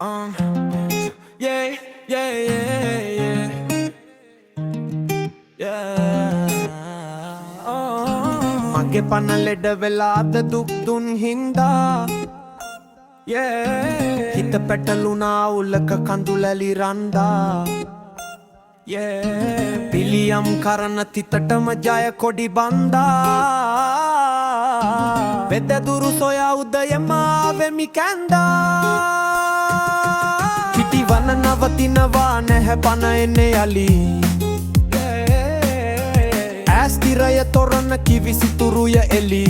Yeah, yeah, yeah, yeah. මගේ පන ලෙඩ වෙලාද දුක් දුන් හින්දා හිත පැටලුනා උලක කඳුලැලි රන්දා පිළියම් කරන තිතටම ජය කොඩි බන්දා වෙදදුරු සොයා උදයම ආවෙමි කැන්දා පිටිවන නවතිනවා නැහැ පන එන්නේ යලි ඇස්තිරය තොරණ කිවිසිතුරුය එලි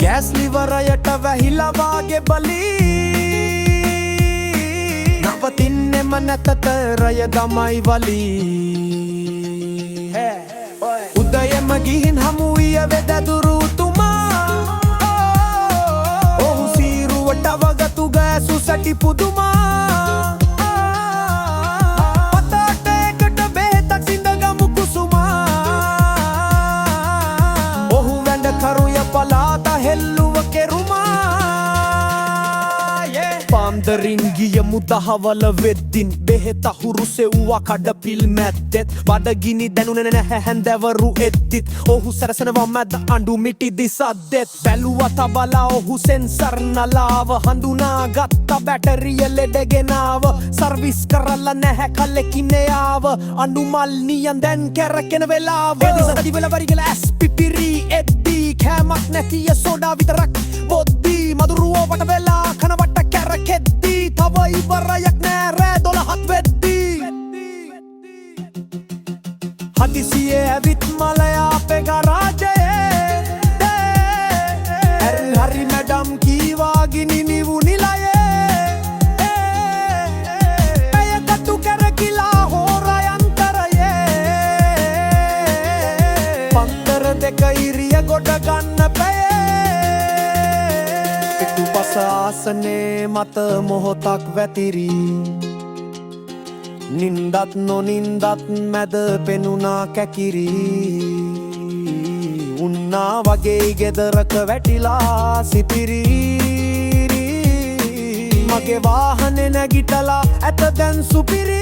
ගෑස් ලිවරයට වැහිලවාගේ බලි නවතින්නෙම නැතත රය දමයි වලි උදයම ගිහින් හමුවිය වෙදදුරුතුමා ඔහු සීරුවට වගතු ගෑසු සැටි පුදුමා පතාටයකට බෙහෙතක් සිඳගමු කුසුමා ඔහු වැඳ කරුය පලාත හෙල්ලුව කෙරුමා පාන්දරින් ගියමු දහවල වෙද්දින් බෙහෙත හුරු සෙව්වා කඩපිල් මැද්දෙත් බඩගිනි දැනුනේ නැහැ හැන්දවරු එද්දිත් ඔහු සැරසෙනවා මැද අඬු මිටි දිසද්දෙත් බැලුවා තබලා ඔහු සෙන්සර් නලාව හඳුනාගත්ත බැටරිය ලෙඩගෙනාව සර්විස් කරලා නැහැ කලකින් එයාව අඬුමල් නියන් දැන් කැරකෙන වෙලාව එදිසදි වෙල වරිගල ඇස් පිපිරි එද්දී කෑමක් නැතිය සෝඩා විතරක් බොද්දී මදුරුවෝ වට වෙලා කනවට කැරකෙද්දී තව ඉවරයක් නෑ රෑ 12ත් වෙද්දී හදිසියේ ඇවිත් මලයා අපේ ගරාජයේ හරි මැඩම් කීවා ගිනි නිවු නිලයේ පැයකටු කැරකිලා හෝරා යන්තරයේ පන්තර දෙක ඉරිය ගොඩ ගන්න පිටුපස ආසනේ මත මොහොතක් වැතිරි නින්දත් නොනින්දත් මැද පෙනුනා කැකිරි උන්නා වගේ ගෙදරක වැටිලා සිපිරි මගේ වාහනේ නැගිටලා ඇත දැන් සුපිරි